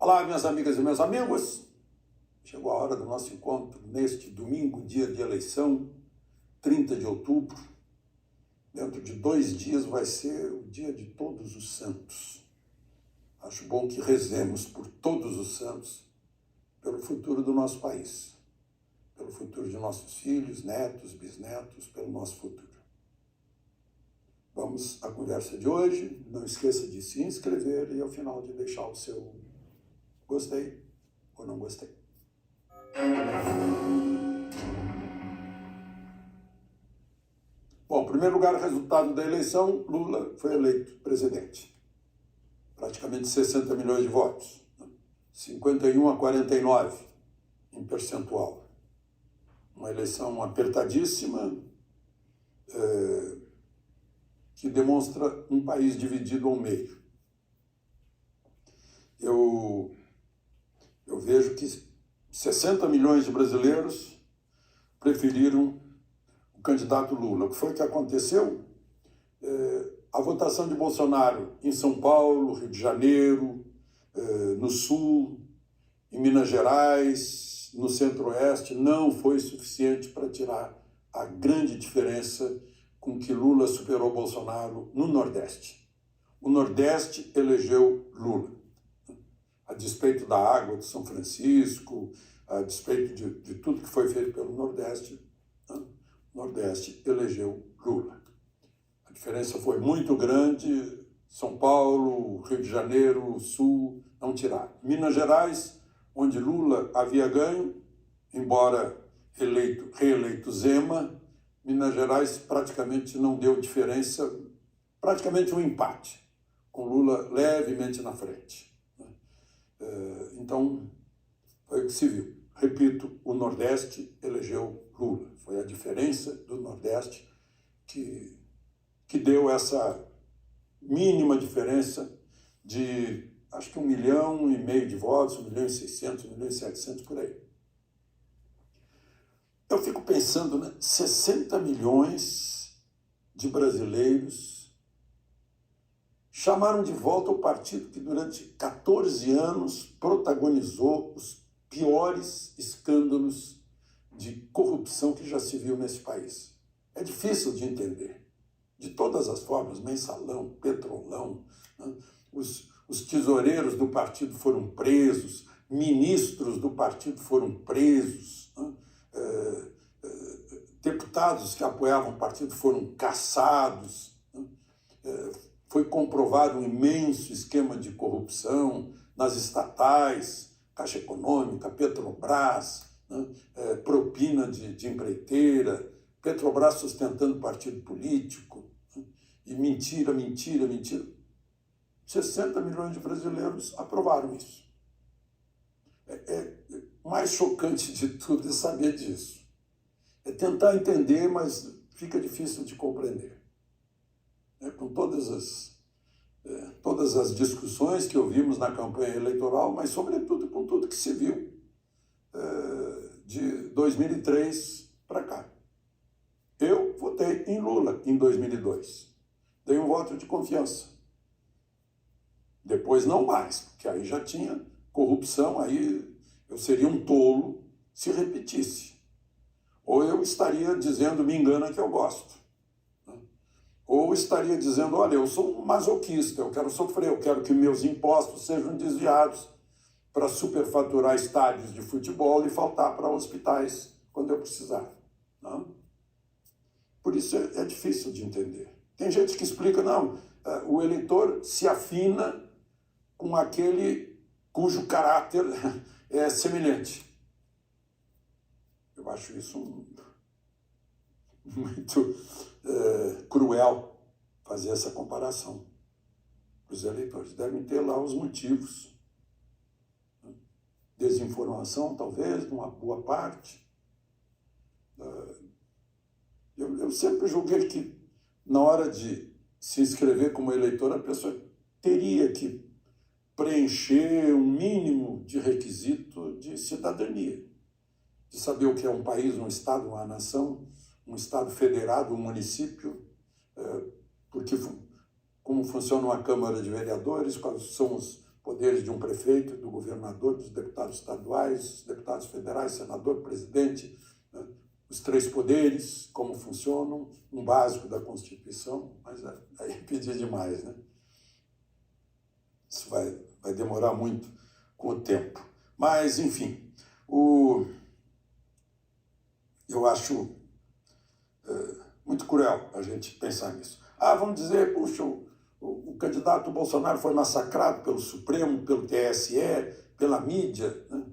Olá, minhas amigas e meus amigos. Chegou a hora do nosso encontro neste domingo, dia de eleição, 30 de outubro. Dentro de 2 dias vai ser o dia de Todos os Santos. Acho bom que rezemos por todos os santos, pelo futuro do nosso país, pelo futuro de nossos filhos, netos, bisnetos, pelo nosso futuro. Vamos à conversa de hoje. Não esqueça de se inscrever e, ao final, de deixar o seu gostei ou não gostei. Bom, em primeiro lugar, o resultado da eleição, Lula foi eleito presidente. Praticamente 60 milhões de votos, 51 a 49 em percentual. Uma eleição apertadíssima, que demonstra um país dividido ao meio. Eu vejo que 60 milhões de brasileiros preferiram o candidato Lula. O que foi que aconteceu? A votação de Bolsonaro em São Paulo, Rio de Janeiro, no Sul, em Minas Gerais, no Centro-Oeste, não foi suficiente para tirar a grande diferença com que Lula superou Bolsonaro no Nordeste. O Nordeste elegeu Lula. A despeito da água de São Francisco, a despeito de tudo que foi feito pelo Nordeste, o Nordeste elegeu Lula. A diferença foi muito grande. São Paulo, Rio de Janeiro, Sul, não tiraram. Minas Gerais, onde Lula havia ganho, embora reeleito Zema, Minas Gerais praticamente não deu diferença, praticamente um empate, com Lula levemente na frente. Então, foi o que se viu. Repito, o Nordeste elegeu Lula. Foi a diferença do Nordeste que deu essa mínima diferença de, acho que 1,5 milhão de votos, 1,6 milhão, 1,7 milhão, por aí. Eu fico pensando, né? 60 milhões de brasileiros chamaram de volta o partido que durante 14 anos protagonizou os piores escândalos de corrupção que já se viu nesse país. É difícil de entender. De todas as formas, mensalão, petrolão, né? Os tesoureiros do partido foram presos, ministros do partido foram presos, né? Deputados que apoiavam o partido foram cassados, né? Foi comprovado um imenso esquema de corrupção nas estatais, Caixa Econômica, Petrobras, né? Propina de empreiteira, Petrobras sustentando partido político, né? E mentira, mentira, mentira. 60 milhões de brasileiros aprovaram isso. O mais chocante de tudo é saber disso. É tentar entender, mas fica difícil de compreender. Com todas as discussões que ouvimos na campanha eleitoral, mas sobretudo com tudo que se viu de 2003 para cá. Eu votei em Lula em 2002. Dei um voto de confiança. Depois não mais, porque aí já tinha corrupção, aí eu seria um tolo se repetisse. Ou eu estaria dizendo, me engana que eu gosto. Ou estaria dizendo, olha, eu sou um masoquista, eu quero sofrer, eu quero que meus impostos sejam desviados para superfaturar estádios de futebol e faltar para hospitais quando eu precisar. Não? Por isso é difícil de entender. Tem gente que explica, não, o eleitor se afina com aquele cujo caráter é semelhante. Eu acho isso muito cruel fazer essa comparação. Os eleitores devem ter lá os motivos. Desinformação, talvez, numa boa parte. Eu sempre julguei que, na hora de se inscrever como eleitor, a pessoa teria que preencher um mínimo de requisito de cidadania, de saber o que é um país, um estado, uma nação, um estado federado, um município, porque como funciona uma Câmara de Vereadores, quais são os poderes de um prefeito, do governador, dos deputados estaduais, deputados federais, senador, presidente, né? Os três poderes, como funcionam, um básico da Constituição, mas aí pedir demais, né? Isso vai demorar muito com o tempo. Mas, enfim, eu acho muito cruel a gente pensar nisso. Vamos dizer, puxa, o candidato Bolsonaro foi massacrado pelo Supremo, pelo TSE, pela mídia, né?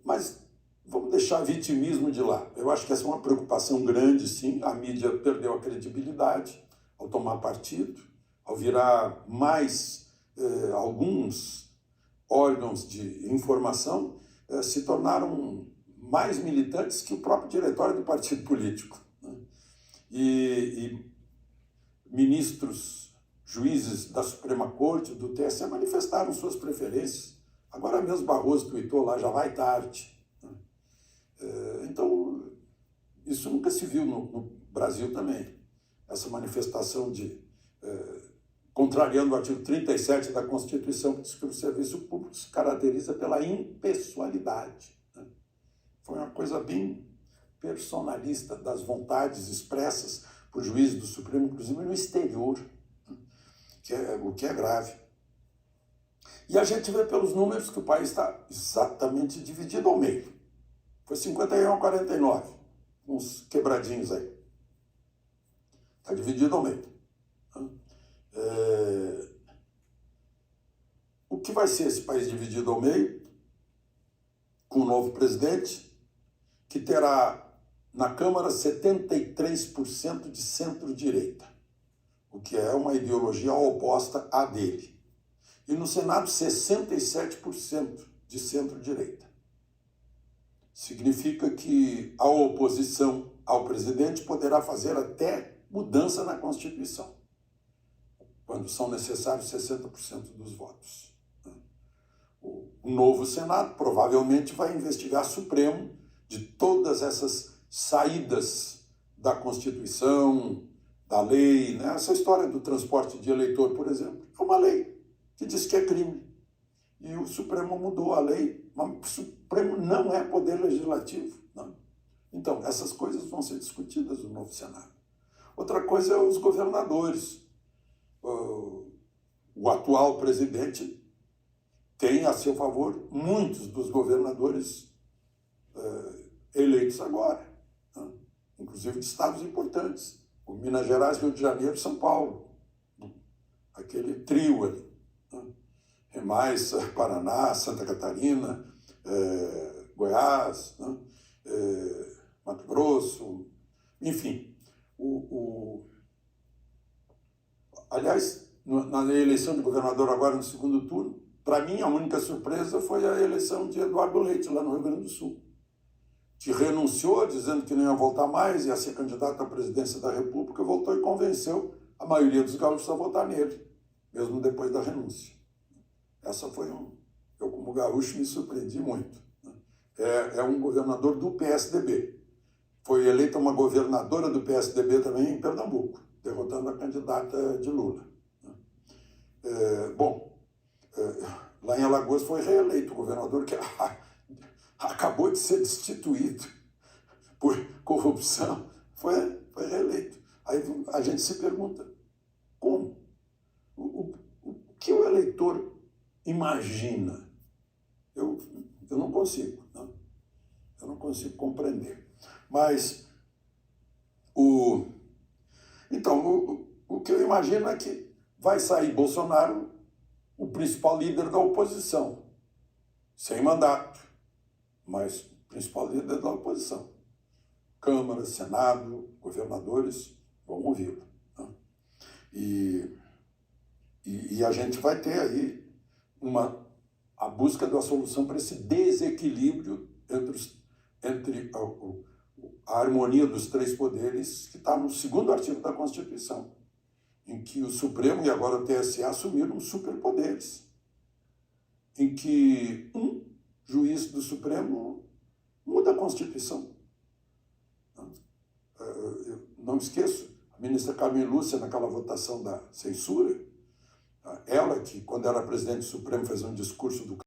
Mas vamos deixar vitimismo de lá. Eu acho que essa é uma preocupação grande, sim. A mídia perdeu a credibilidade ao tomar partido, ao virar mais alguns órgãos de informação, se tornaram mais militantes que o próprio diretório do partido político, né? E ministros, juízes da Suprema Corte, do TSE, manifestaram suas preferências. Agora mesmo Barroso tuitou lá, já vai tarde. Então, isso nunca se viu no Brasil também. Essa manifestação de contrariando o artigo 37 da Constituição, que diz que o serviço público se caracteriza pela impessoalidade, né? Foi uma coisa bem personalista das vontades expressas por juízes do Supremo, inclusive no exterior, né? O que é grave. E a gente vê pelos números que o país está exatamente dividido ao meio. Foi 51-49, uns quebradinhos aí. Está dividido ao meio. O que vai ser esse país dividido ao meio, com um novo presidente, que terá na Câmara 73% de centro-direita, o que é uma ideologia oposta à dele. E no Senado, 67% de centro-direita. Significa que a oposição ao presidente poderá fazer até mudança na Constituição, quando são necessários 60% dos votos. O novo Senado provavelmente vai investigar Supremo de todas essas saídas da Constituição, da lei, né? Essa história do transporte de eleitor, por exemplo, é uma lei que diz que é crime. E o Supremo mudou a lei, mas o Supremo não é poder legislativo, não. Então, essas coisas vão ser discutidas no novo Senado. Outra coisa é os governadores. O atual presidente tem a seu favor muitos dos governadores eleitos agora, né? Inclusive de estados importantes, como Minas Gerais, Rio de Janeiro e São Paulo, aquele trio ali, né? Mais Paraná, Santa Catarina, Goiás, né? Mato Grosso, enfim. Aliás, na eleição de governador agora no segundo turno, para mim a única surpresa foi a eleição de Eduardo Leite, lá no Rio Grande do Sul, que renunciou dizendo que não ia voltar mais, ia ser candidato à presidência da República, voltou e convenceu a maioria dos gaúchos a votar nele, mesmo depois da renúncia. Essa foi eu como gaúcho me surpreendi muito, né? É um governador do PSDB. Foi eleita uma governadora do PSDB também em Pernambuco, derrotando a candidata de Lula. Lá em Alagoas foi reeleito o governador que acabou de ser destituído por corrupção, foi reeleito. Aí a gente se pergunta, como? O que o eleitor imagina? Eu não consigo, não. Eu não consigo compreender. Mas, então, o que eu imagino é que vai sair Bolsonaro, o principal líder da oposição, sem mandato, mas principal líder da oposição. Câmara, Senado, governadores vão ouvi-lo, né? E a gente vai ter aí a busca da solução para esse desequilíbrio entre a harmonia dos três poderes, que está no segundo artigo da Constituição, em que o Supremo e agora o TSE assumiram superpoderes, em que um juiz do Supremo muda a Constituição. Eu não esqueço, a ministra Carmen Lúcia, naquela votação da censura, Ela, que quando era presidente do Supremo fez um discurso do